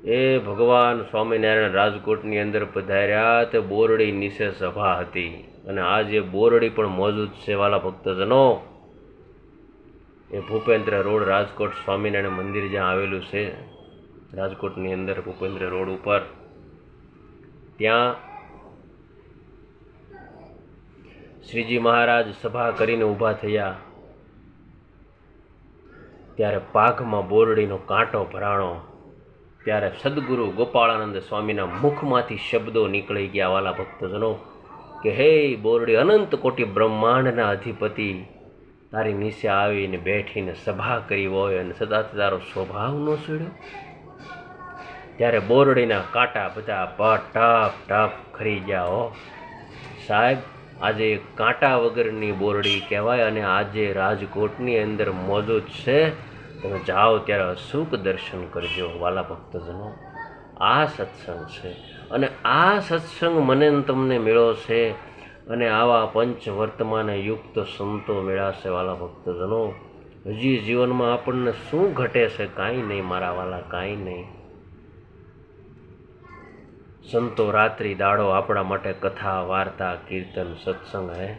એ ભગવાન સ્વામિનારાયણ રાજકોટની અંદર પધાર્યા તે બોરડી નીચે સભા હતી અને આજે બોરડી પણ મોજૂદ છે વાલા ભક્તજનો. એ ભૂપેન્દ્ર રોડ રાજકોટ સ્વામિનારાયણ મંદિર જ્યાં આવેલું છે રાજકોટની અંદર ભૂપેન્દ્ર રોડ ઉપર, ત્યાં શ્રીજી મહારાજ સભા કરીને ઊભા થયા ત્યારે પાઘમાં બોરડીનો કાંટો ભરાણો. ત્યારે સદગુરુ ગોપાળાનંદ સ્વામીના મુખમાંથી શબ્દો નીકળી ગયા વાલા ભક્તજનો કે હે બોરડી, અનંત કોટી બ્રહ્માંડના અધિપતિ તારી નીચે આવીને બેઠીને સભા કરી હોય અને સદાથી તારો સ્વભાવ ન છોડ્યો. ત્યારે બોરડીના કાંટા બધા ટપ ટપ ખરી ગયા. હો સાહેબ, આજે કાંટા વગરની બોરડી કહેવાય અને આજે રાજકોટની અંદર મોજૂદ છે. તમે જાઓ ત્યારે અચૂક દર્શન કરજો વાલા ભક્તજનો. આ સત્સંગ છે અને આ સત્સંગ મને તમને મળ્યો છે અને આવા પંચ વર્તમાને યુક્ત સંતો મળ્યા છે વાલા ભક્તજનો. હજી જીવનમાં આપણને શું ઘટે છે? કાંઈ નહીં મારા વાલા, કાંઈ નહીં. સંતો રાત્રિ દાડો આપણા માટે કથા, વાર્તા, કીર્તન, સત્સંગ હે.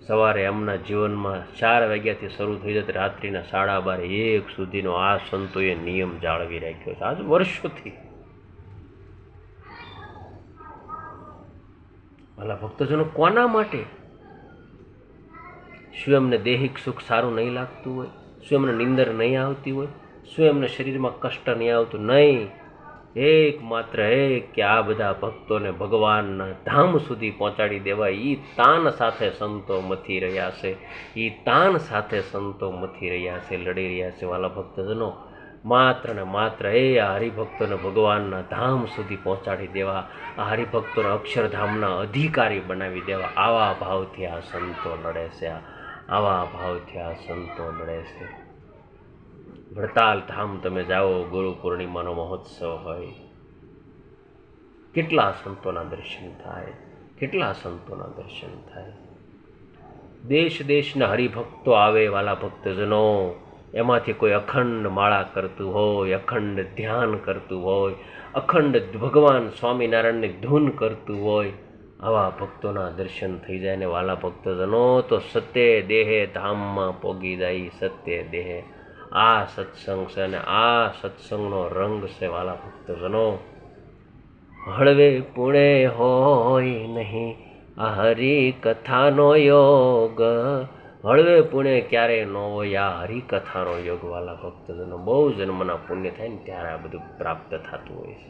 સવારે એમના જીવનમાં 4 વાગ્યાથી શરૂ થઈ જતી રાત્રિના 12:30 સુધીનો આ સંતોએ નિયમ જાળવી રાખ્યો છે આજ વર્ષોથી. ભલા ભક્તજનો, કોના માટે? શું એમને દૈહિક સુખ સારું નહીં લાગતું હોય? શું એમને નિંદર નહીં આવતી હોય? શું એમને શરીરમાં કષ્ટ નહીં આવતું? નહીં. એકમાત્ર કે આ બધા ભક્તોને ભગવાનના ધામ સુધી પહોંચાડી દેવાય. એ તાન સાથે સંતો મથી રહ્યા છે, એ તાન સાથે સંતો મથી રહ્યા છે, લડી રહ્યા છે વાલા ભક્તજનો. માત્ર ને માત્ર આ હરિભક્તોને ભગવાનના ધામ સુધી પહોંચાડી દેવા, આ હરિભક્તોને અક્ષરધામના અધિકારી બનાવી દેવા, આવા ભાવથી આ સંતો લડે છે. આવા ભાવથી આ સંતો લડે છે. વડતાલ ધામ તમે જાઓ, ગુરુ પૂર્ણિમાનો મહોત્સવ હોય, કેટલા સંતોના દર્શન થાય, કેટલા સંતોના દર્શન થાય. દેશ દેશના હરિભક્તો આવે વાલા ભક્તજનો. એમાંથી કોઈ અખંડ માળા કરતું હોય, અખંડ ધ્યાન કરતું હોય, અખંડ ભગવાન સ્વામિનારાયણની ધૂન કરતું હોય, આવા ભક્તોના દર્શન થઈ જાય ને વાલા ભક્તજનો તો સત્ય દેહે ધામમાં પોગી જાય. સત્ય દેહે આ સત્સંગ છે અને આ સત્સંગનો રંગ છે વાલા ભક્તજનો. હળવે પુણે હોય નહીં આ હરિ કથાનો યોગ. હળવે પુણે ક્યારેય ન હોય આ હરિકથાનો યોગ વાલા ભક્તજનો. બહુ જન્મના પુણ્ય થાય ને ત્યારે આ બધું પ્રાપ્ત થતું હોય છે.